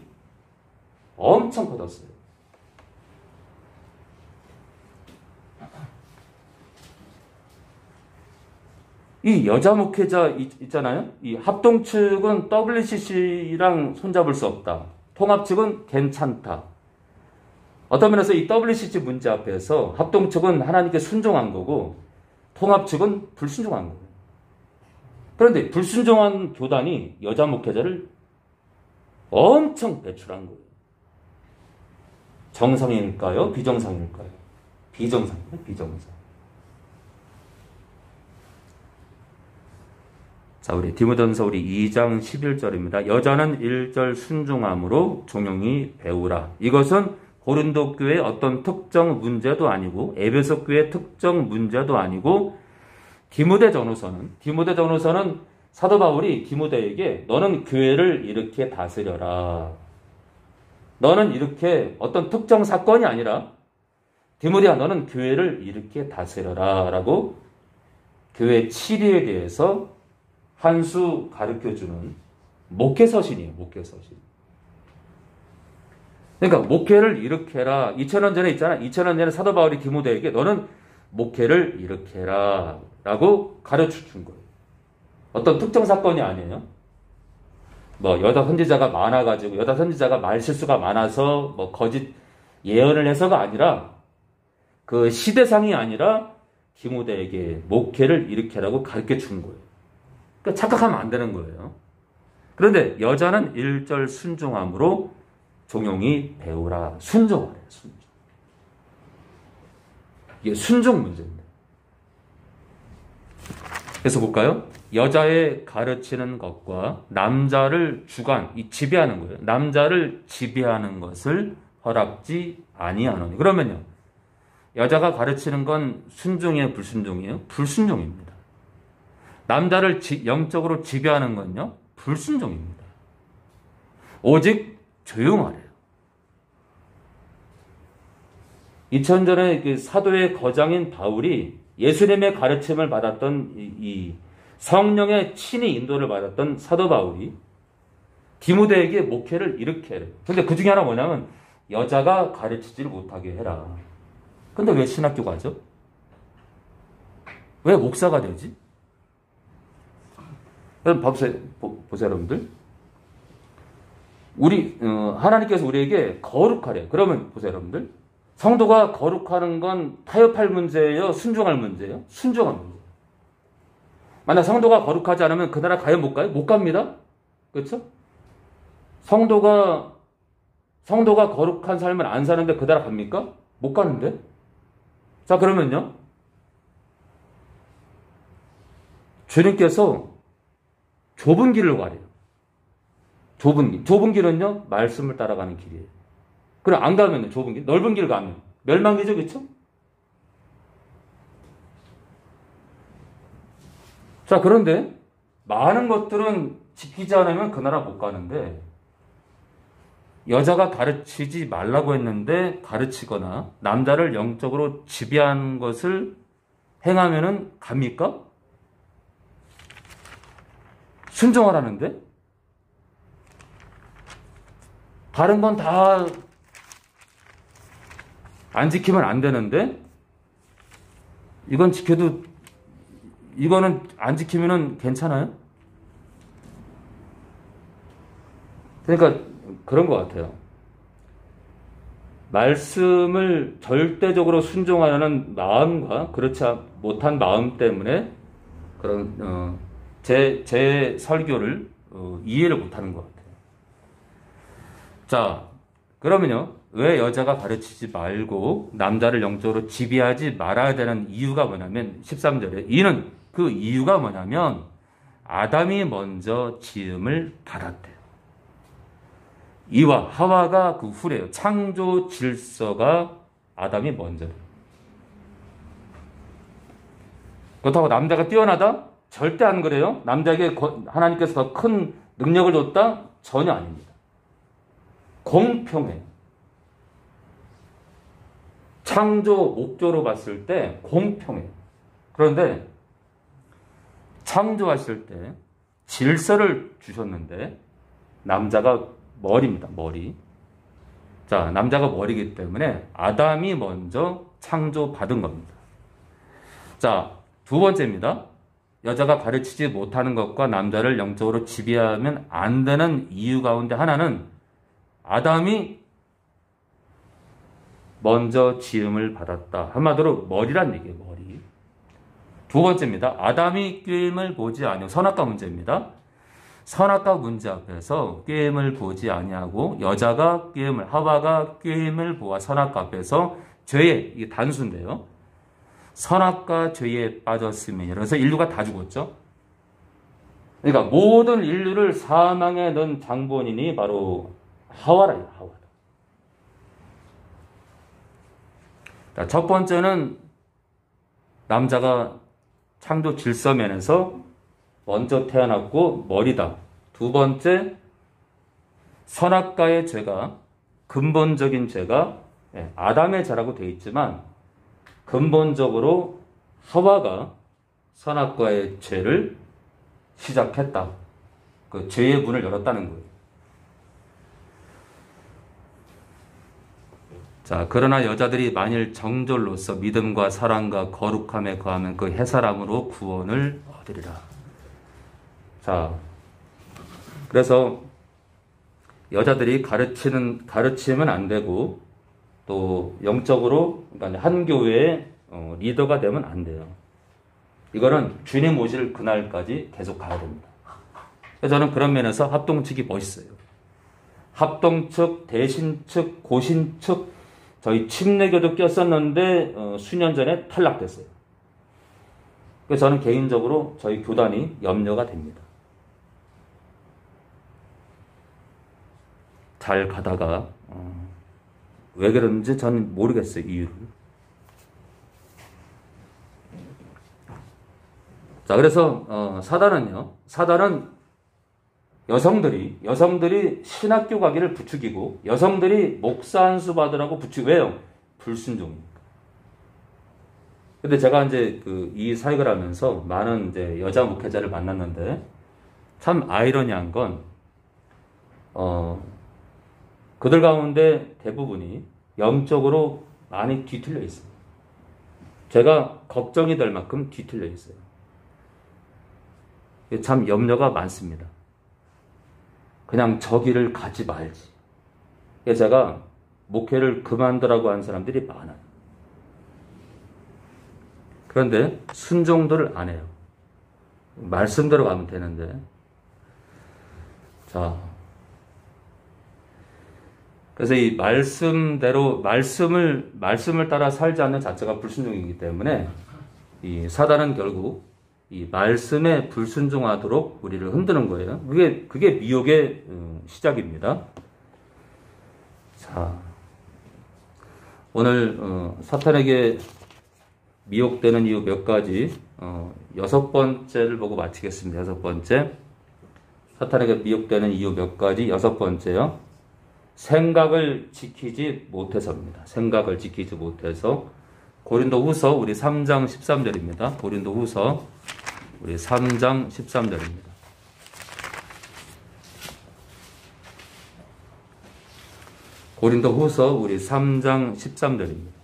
엄청 커졌어요. 이 여자 목회자 있잖아요. 이 합동 측은 WCC랑 손잡을 수 없다. 통합 측은 괜찮다. 어떤 면에서 이 WCC 문제 앞에서 합동 측은 하나님께 순종한 거고 통합 측은 불순종한 거예요. 그런데 불순종한 교단이 여자 목회자를 엄청 배출한 거예요. 정상일까요? 비정상일까요? 비정상이에요. 비정상. 자, 우리 디모데전서 우리 2장 11절입니다. 여자는 1절 순종함으로 종용이 배우라. 이것은 고린도 교회의 어떤 특정 문제도 아니고 에베소 교회의 특정 문제도 아니고 디모데전후서는 사도 바울이 디모데에게 너는 교회를 이렇게 다스려라. 너는 이렇게 어떤 특정 사건이 아니라 디모데야 너는 교회를 이렇게 다스려라 라고 교회 치리에 대해서 한 수 가르쳐주는 목회서신이에요. 목회서신. 그러니까 목회를 이렇게 해라. 2000년 전에 있잖아. 2000년 전에 사도 바울이 디모데에게 너는 목회를 이렇게 해라 라고 가르쳐준 거예요. 어떤 특정 사건이 아니에요. 뭐 여자 선지자가 많아가지고 여자 선지자가 말실수가 많아서 뭐 거짓 예언을 해서가 아니라 그 시대상이 아니라 디모데에게 목회를 일으키라고 가르쳐 준 거예요. 그러니까 착각하면 안 되는 거예요. 그런데 여자는 1절 순종함으로 종용이 배우라. 순종하래요. 순종. 이게 순종 문제입니다. 그래서 볼까요? 여자의 가르치는 것과 남자를 지배하는 거예요. 남자를 지배하는 것을 허락지 아니하노니. 그러면요. 여자가 가르치는 건 순종이에요, 불순종이에요? 불순종입니다. 남자를 영적으로 지배하는 건요? 불순종입니다. 오직 조용하래요. 2000전에 그 사도의 거장인 바울이 예수님의 가르침을 받았던 이 성령의 친히 인도를 받았던 사도 바울이 디모데에게 목회를 일으켜야 해요. 근데 그 중에 하나 뭐냐면 여자가 가르치지를 못하게 해라. 근데 왜 신학교 가죠? 왜 목사가 되지? 여러분 보세요 여러분들. 하나님께서 우리에게 거룩하래. 그러면 보세요 여러분들. 성도가 거룩하는 건 타협할 문제예요? 순종할 문제예요? 순종할 문제예요. 만약 성도가 거룩하지 않으면 그 나라 가요? 못 가요? 못 갑니다. 그렇죠? 성도가 거룩한 삶을 안 사는데 그 나라 갑니까? 못 가는데. 자, 그러면요. 주님께서 좁은 길을 가래요. 좁은 길은요, 말씀을 따라가는 길이에요. 그럼 안 가면요, 좁은 길. 넓은 길 가면 멸망이죠, 그렇죠? 자, 그런데 많은 것들은 지키지 않으면 그 나라 못 가는데 여자가 가르치지 말라고 했는데 가르치거나 남자를 영적으로 지배하는 것을 행하면은 갑니까? 순종하라는데? 다른 건 다 안 지키면 안 되는데 이거는 안 지키면은 괜찮아요? 그러니까 그런 것 같아요. 말씀을 절대적으로 순종하려는 마음과 그렇지 못한 마음 때문에 그런 제 설교를 이해를 못하는 것 같아요. 자, 그러면요. 왜 여자가 가르치지 말고 남자를 영적으로 지배하지 말아야 되는 이유가 뭐냐면 13절에 이는 그 이유가 뭐냐면 아담이 먼저 지음을 받았대요. 이와 하와가 그 후래요. 창조 질서가 아담이 먼저래요. 그렇다고 남자가 뛰어나다? 절대 안 그래요. 남자에게 하나님께서 더 큰 능력을 줬다? 전혀 아닙니다. 공평해요. 창조 목조로 봤을 때 공평해요. 그런데 창조하실 때 질서를 주셨는데 남자가 머리입니다. 머리. 자, 남자가 머리이기 때문에 아담이 먼저 창조받은 겁니다. 자, 두 번째입니다. 여자가 가르치지 못하는 것과 남자를 영적으로 지배하면 안 되는 이유 가운데 하나는 아담이 먼저 지음을 받았다. 한마디로 머리란 얘기예요. 머리. 두 번째입니다. 아담이 꾀임을 보지 아니하고 선악과 문제입니다. 선악과 문제 앞에서 꾀임을 보지 아니하고 여자가 하와가 꾀임을 보아 선악과 앞에서 죄에, 이게 단수인데요. 선악과 죄에 빠졌으면 그래서 인류가 다 죽었죠. 그러니까 모든 인류를 사망에 넣은 장본인이 바로 하와라요. 하와. 자, 첫 번째는 남자가 창조 질서면에서 먼저 태어났고 머리다. 두 번째, 선악과의 죄가 근본적인 죄가 아담의 죄라고 되어 있지만 근본적으로 하와가 선악과의 죄를 시작했다. 그 죄의 문을 열었다는 거예요. 자, 그러나 여자들이 만일 정절로서 믿음과 사랑과 거룩함에 거하면 그 해사람으로 구원을 얻으리라. 자, 그래서 여자들이 가르치면 안 되고 또 영적으로 그러니까 한 교회의 리더가 되면 안 돼요. 이거는 주님 오실 그날까지 계속 가야 됩니다. 그래서 저는 그런 면에서 합동 측이 멋있어요. 합동 측, 대신 측, 고신 측, 저희 침례교도 꼈었는데 수년 전에 탈락됐어요. 그래서 저는 개인적으로 저희 교단이 염려가 됩니다. 잘 가다가 왜 그런지 저는 모르겠어요, 이유를. 자, 그래서 사단은 여성들이 신학교 가기를 부추기고 여성들이 목사 안수 받으라고 왜요? 불순종이니까. 근데 제가 이제 이 사역을 하면서 많은 이제 여자 목회자를 만났는데 참 아이러니한 건 그들 가운데 대부분이 영적으로 많이 뒤틀려 있어요. 제가 걱정이 될 만큼 뒤틀려 있어요. 참 염려가 많습니다. 그냥 저 길을 가지 말지. 그래서 제가 목회를 그만두라고 하는 사람들이 많아요. 그런데 순종도를 안 해요. 말씀대로 가면 되는데. 자, 그래서 이 말씀을 따라 살지 않는 자체가 불순종이기 때문에 이 사단은 결국 이 말씀에 불순종하도록 우리를 흔드는 거예요. 그게 미혹의 시작입니다. 자, 오늘 사탄에게 미혹되는 이유 몇 가지 6번째를 보고 마치겠습니다. 6번째. 사탄에게 미혹되는 이유 몇 가지 6번째요. 생각을 지키지 못해서입니다. 생각을 지키지 못해서. 고린도후서 우리 3장 13절입니다. 고린도후서 우리 3장 13절입니다. 고린도후서 우리 3장 13절입니다.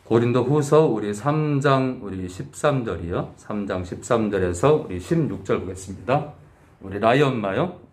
고린도후서 우리 3장 우리 13절이요. 3장 13절에서 우리 16절 보겠습니다. 우리 라이 엄마요.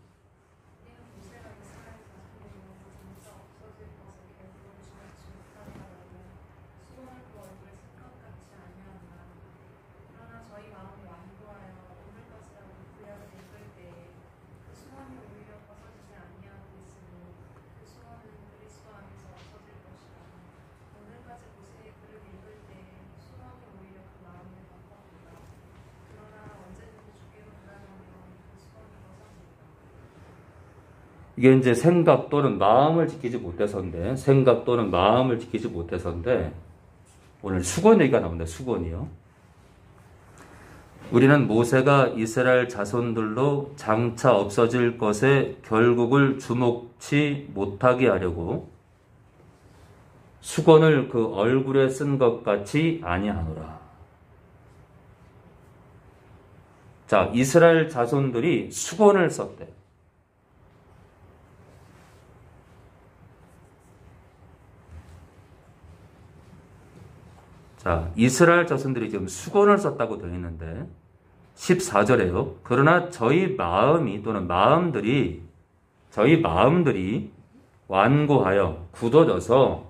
이게 이제 생각 또는 마음을 지키지 못해서인데, 오늘 수건 얘기가 나옵니다. 수건이요. 우리는 모세가 이스라엘 자손들로 장차 없어질 것에 결국을 주목치 못하게 하려고 수건을 그 얼굴에 쓴 것 같이 아니하노라. 자, 이스라엘 자손들이 수건을 썼대. 자, 이스라엘 자손들이 지금 수건을 썼다고 되어 있는데 14절에요. 그러나 저희 마음이 또는 저희 마음들이 완고하여 굳어져서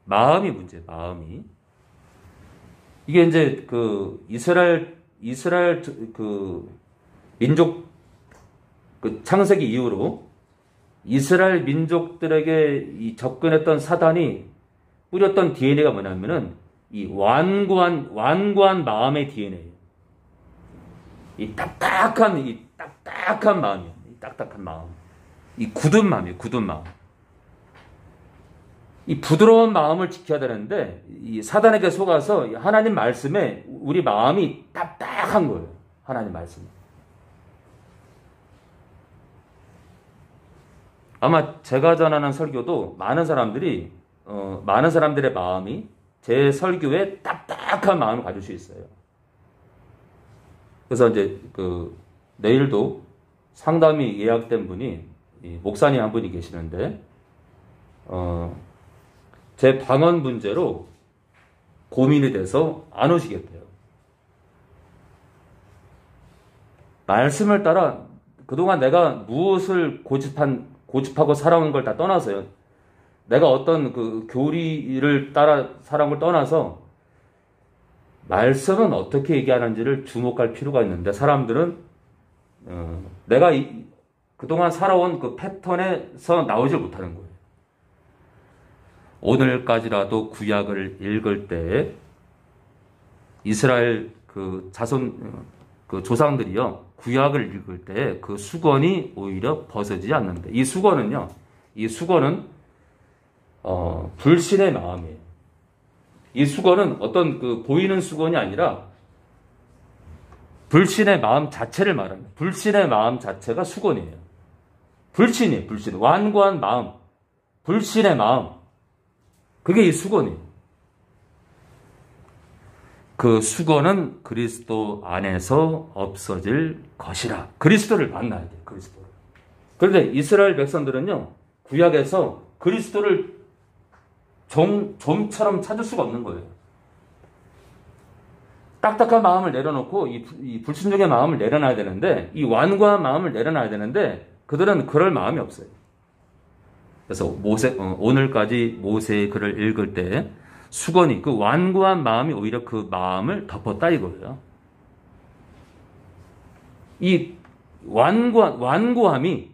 마음이 문제, 마음이. 이게 이제 이스라엘 민족 창세기 이후로 이스라엘 민족들에게 접근했던 사단이 뿌렸던 DNA가 뭐냐면은 이 완고한 마음의 DNA예요. 이 딱딱한 마음이에요. 이 딱딱한 마음. 이 굳은 마음이에요. 굳은 마음. 이 부드러운 마음을 지켜야 되는데 이 사단에게 속아서 하나님 말씀에 우리 마음이 딱딱한 거예요. 하나님 말씀에. 아마 제가 전하는 설교도 많은 사람들의 마음이 제 설교에 딱딱한 마음을 가질 수 있어요. 그래서 이제 내일도 상담이 예약된 분이 목사님 한 분이 계시는데 제 방언 문제로 고민이 돼서 안 오시겠대요. 말씀을 따라 그동안 내가 무엇을 고집하고 살아온 걸 다 떠나서요. 내가 어떤 그 교리를 따라 살아온 걸 떠나서 말씀은 어떻게 얘기하는지를 주목할 필요가 있는데 사람들은 내가 그동안 살아온 그 패턴에서 나오질 못하는 거예요. 오늘까지라도 구약을 읽을 때 이스라엘 그 자손 그 조상들이요 구약을 읽을 때 그 수건이 오히려 벗어지지 않는데 이 수건은 불신의 마음이에요. 이 수건은 어떤 그 보이는 수건이 아니라 불신의 마음 자체를 말합니다. 불신의 마음 자체가 수건이에요. 불신이에요. 불신. 완고한 마음. 불신의 마음. 그게 이 수건이에요. 그 수건은 그리스도 안에서 없어질 것이라. 그리스도를 만나야 돼요. 그리스도를. 그런데 이스라엘 백성들은요. 구약에서 그리스도를 좀처럼 찾을 수가 없는 거예요. 딱딱한 마음을 내려놓고 이 불순종의 마음을 내려놔야 되는데 이 완고한 마음을 내려놔야 되는데 그들은 그럴 마음이 없어요. 그래서 오늘까지 모세의 글을 읽을 때 수건이 그 완고한 마음이 오히려 그 마음을 덮었다 이거예요. 이 완고함이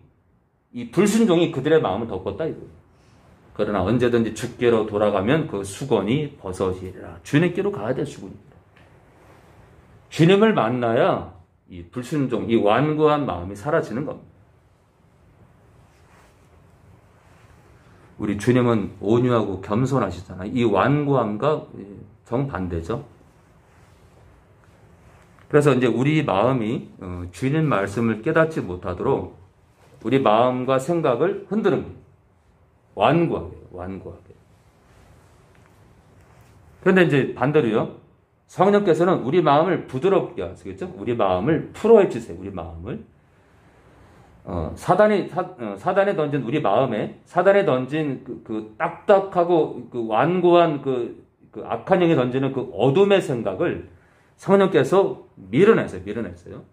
이 불순종이 그들의 마음을 덮었다 이거예요. 그러나 언제든지 주께로 돌아가면 그 수건이 벗어지리라. 주님께로 가야 될 수건입니다. 주님을 만나야 이 불순종, 이 완고한 마음이 사라지는 겁니다. 우리 주님은 온유하고 겸손하시잖아요. 이 완고함과 정반대죠. 그래서 이제 우리 마음이 주님 말씀을 깨닫지 못하도록 우리 마음과 생각을 흔드는 거예요. 완고하게. 그런데 이제 반대로요. 성령께서는 우리 마음을 부드럽게 하시겠죠? 우리 마음을 풀어해 주세요. 우리 마음을. 사단이 던진 우리 마음에, 사단이 던진 그 딱딱하고 그 완고한 그 악한 영이 던지는 그 어둠의 생각을 성령께서 밀어냈어요.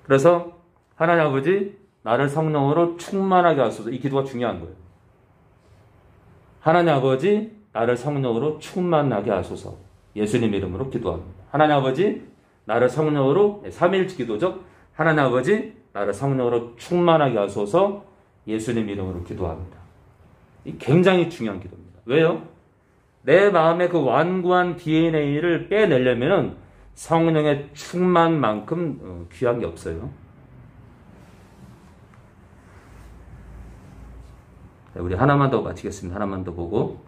그래서 하나님 아버지, 나를 성령으로 충만하게 하소서. 이 기도가 중요한 거예요. 하나님 아버지, 나를 성령으로 충만하게 하소서. 예수님 이름으로 기도합니다. 하나님 아버지, 나를 성령으로, 삼위일체 기도죠. 하나님 아버지, 나를 성령으로 충만하게 하소서. 예수님 이름으로 기도합니다. 이 굉장히 중요한 기도입니다. 왜요? 내 마음의 그 완고한 DNA를 빼내려면 성령의 충만만큼 귀한 게 없어요. 우리 하나만 더 마치겠습니다. 하나만 더 보고.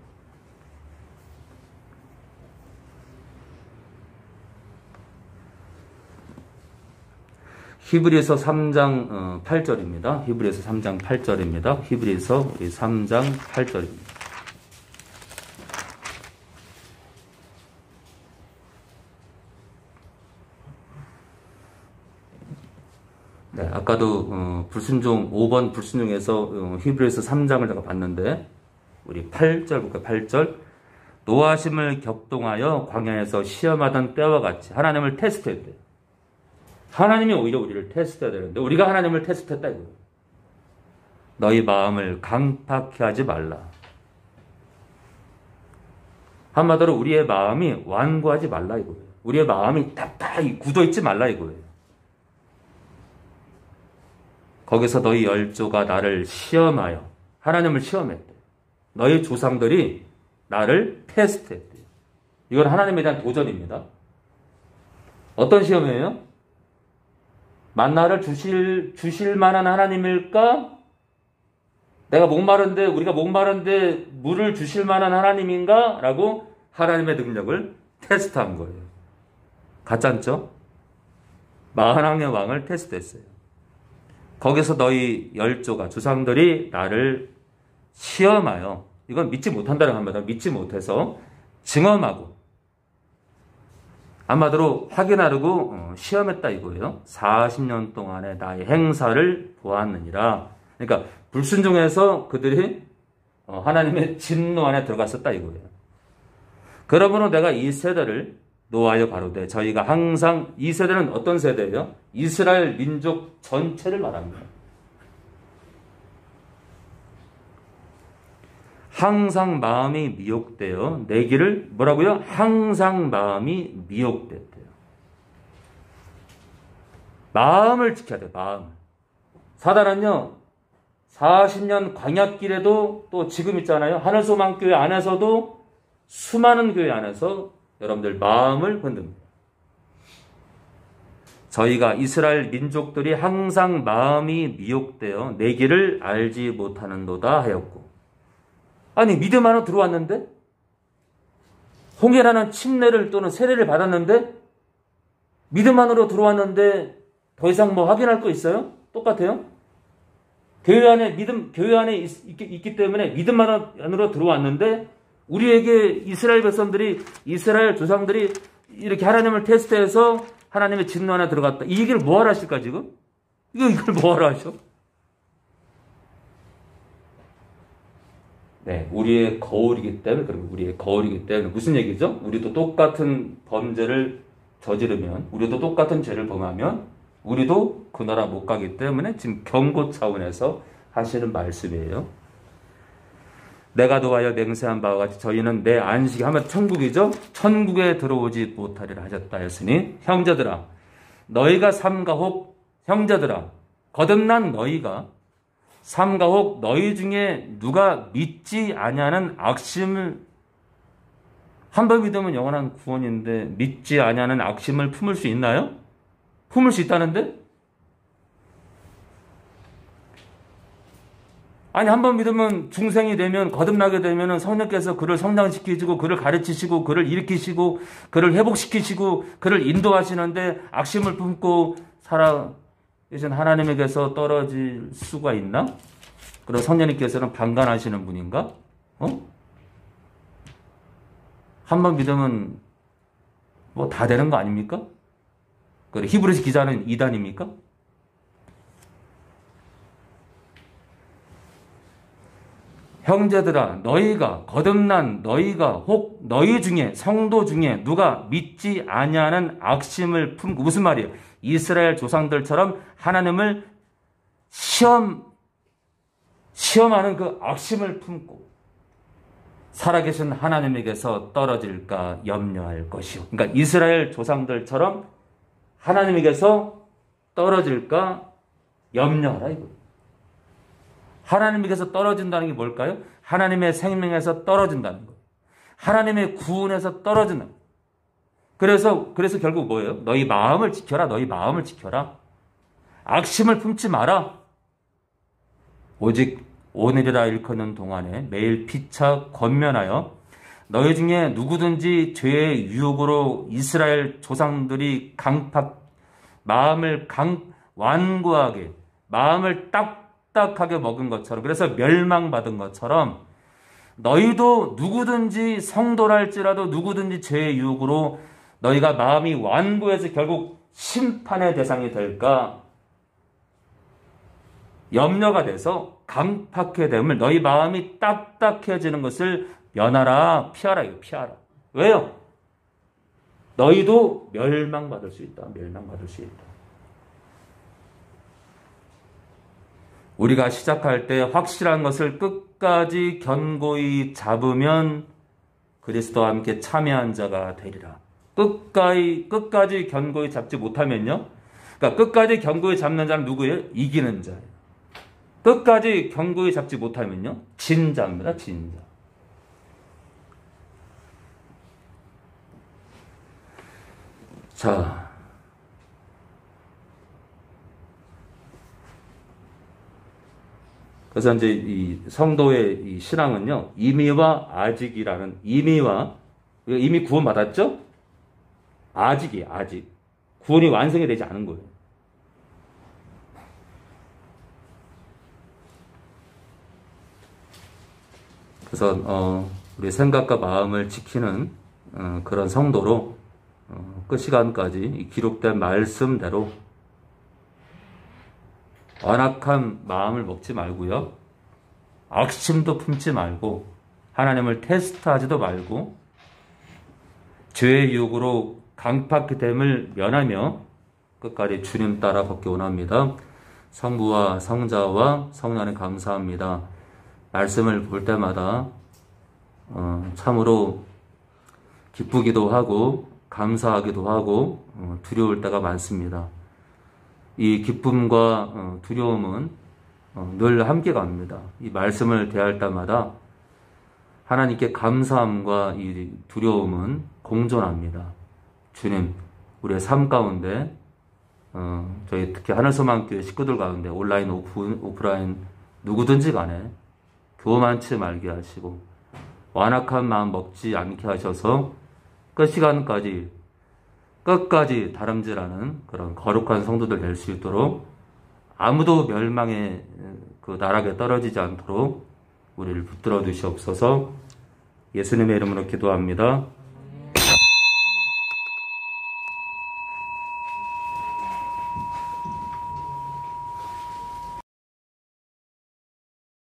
히브리서 3장 8절입니다. 히브리서 3장 8절입니다. 히브리서 3장 8절입니다. 네, 아까도 불순종 5번 불순종에서 히브리서 3장을 제가 봤는데 우리 8절 볼까요? 8절. 노하심을 격동하여 광야에서 시험하던 때와 같이 하나님을 테스트해야 돼요. 하나님이 오히려 우리를 테스트해야 되는데 우리가 하나님을 테스트했다 이거예요. 너희 마음을 강팍해 하지 말라. 한마디로 우리의 마음이 완고하지 말라 이거예요. 우리의 마음이 답답히 굳어있지 말라 이거예요. 거기서 너희 열조가 나를 시험하여 하나님을 시험했대. 너희 조상들이 나를 테스트했대요. 이건 하나님에 대한 도전입니다. 어떤 시험이에요? 만나를 주실 만한 하나님일까? 우리가 목마른데 물을 주실 만한 하나님인가? 라고 하나님의 능력을 테스트한 거예요. 가짜죠? 만왕의 왕을 테스트했어요. 거기서 너희 열조가, 조상들이 나를 시험하여, 이건 믿지 못한다는 겁니다. 믿지 못해서 증언하고, 한마디로 확인하려고 시험했다 이거예요. 40년 동안의 나의 행사를 보았느니라. 그러니까 불순종해서 그들이 하나님의 진노 안에 들어갔었다 이거예요. 그러므로 내가 이 세대를 노하여 가로되 저희가 항상 이 세대는 어떤 세대예요? 이스라엘 민족 전체를 말합니다. 항상 마음이 미혹되어 내 길을 뭐라고요? 항상 마음이 미혹됐대요. 마음을 지켜야 돼. 마음. 사단은요 40년 광야길에도 또 지금 있잖아요. 하늘소망교회 안에서도 수많은 교회 안에서 여러분들 마음을 흔듭니다. 저희가 이스라엘 민족들이 항상 마음이 미혹되어 내 길을 알지 못하는도다 하였고, 아니 믿음 안으로 들어왔는데 홍해라는 침례를 또는 세례를 받았는데 믿음 안으로 들어왔는데 더 이상 뭐 확인할 거 있어요? 똑같아요. 교회 안에 있기 때문에 믿음 안으로 들어왔는데 우리에게 이스라엘 백성들이 이스라엘 조상들이 이렇게 하나님을 테스트해서 하나님의 진노 하나 들어갔다. 이 얘기를 뭐하러 하실까 지금? 이걸 뭐하러 하셔? 네, 우리의 거울이기 때문에, 그리고 우리의 거울이기 때문에 무슨 얘기죠? 우리도 똑같은 범죄를 저지르면, 우리도 똑같은 죄를 범하면 우리도 그 나라 못 가기 때문에 지금 경고 차원에서 하시는 말씀이에요. 내가 노하여 맹세한 바와 같이 저희는 내 안식이 하면 천국이죠. 천국에 들어오지 못하리라 하셨다 했으니 형제들아 너희가 삼가 혹 형제들아 거듭난 너희가 삼가 혹 너희 중에 누가 믿지 아니하는 악심을 한 번 믿으면 영원한 구원인데 믿지 아니하는 악심을 품을 수 있나요? 품을 수 있다는데? 아니 한 번 믿으면 중생이 되면 거듭나게 되면 성령께서 그를 성장시키시고 그를 가르치시고 그를 일으키시고 그를 회복시키시고 그를 인도하시는데 악심을 품고 살아계신 하나님에게서 떨어질 수가 있나? 그리고 성령님께서는 방관하시는 분인가? 한 번 믿으면 뭐 다 되는 거 아닙니까? 그리고 히브리서 기자는 이단입니까? 형제들아 너희가 거듭난 너희가 혹 너희 중에 성도 중에 누가 믿지 아니하는 악심을 품고 무슨 말이에요? 이스라엘 조상들처럼 하나님을 시험하는 그 악심을 품고 살아계신 하나님에게서 떨어질까 염려할 것이요. 그러니까 이스라엘 조상들처럼 하나님에게서 떨어질까 염려하라 이거. 하나님에게서 떨어진다는 게 뭘까요? 하나님의 생명에서 떨어진다는 거예요. 하나님의 구원에서 떨어진다는 거예요. 그래서 결국 뭐예요? 너희 마음을 지켜라. 너희 마음을 지켜라. 악심을 품지 마라. 오직 오늘이라 일컫는 동안에 매일 피차 권면하여 너희 중에 누구든지 죄의 유혹으로 이스라엘 조상들이 마음을 완고하게 마음을 딱딱하게 먹은 것처럼 그래서 멸망받은 것처럼 너희도 누구든지 성도랄지라도 누구든지 죄의 유혹으로 너희가 마음이 완고해서 결국 심판의 대상이 될까 염려가 돼서 강팍해 됨을 너희 마음이 딱딱해지는 것을 면하라 피하라 이거 피하라. 왜요? 너희도 멸망받을 수 있다. 멸망받을 수 있다. 우리가 시작할 때 확실한 것을 끝까지 견고히 잡으면 그리스도와 함께 참여한 자가 되리라. 끝까지 견고히 잡지 못하면요. 그러니까 끝까지 견고히 잡는 자는 누구예요? 이기는 자예요. 끝까지 견고히 잡지 못하면요. 진자입니다. 진자. 자. 그래서 이제 이 성도의 이 신앙은요, 이미와 아직이라는 이미 구원받았죠? 아직. 구원이 완성이 되지 않은 거예요. 그래서 우리 생각과 마음을 지키는 그런 성도로 끝 시간까지 기록된 말씀대로 완악한 마음을 먹지 말고요. 악심도 품지 말고 하나님을 테스트하지도 말고 죄의 유혹으로 강팍히 됨을 면하며 끝까지 주님 따라 걷기 원합니다. 성부와 성자와 성령에 감사합니다. 말씀을 볼 때마다 참으로 기쁘기도 하고 감사하기도 하고 두려울 때가 많습니다. 이 기쁨과 두려움은 늘 함께 갑니다. 이 말씀을 대할 때마다 하나님께 감사함과 이 두려움은 공존합니다. 주님, 우리의 삶 가운데 저희 특히 하늘소망교회 식구들 가운데 온라인, 오프라인 누구든지 간에 교만치 말게 하시고 완악한 마음 먹지 않게 하셔서 끝 시간까지 끝까지 다름질하는 그런 거룩한 성도들 될 수 있도록 아무도 멸망의 그 나락에 떨어지지 않도록 우리를 붙들어 두시옵소서. 예수님의 이름으로 기도합니다.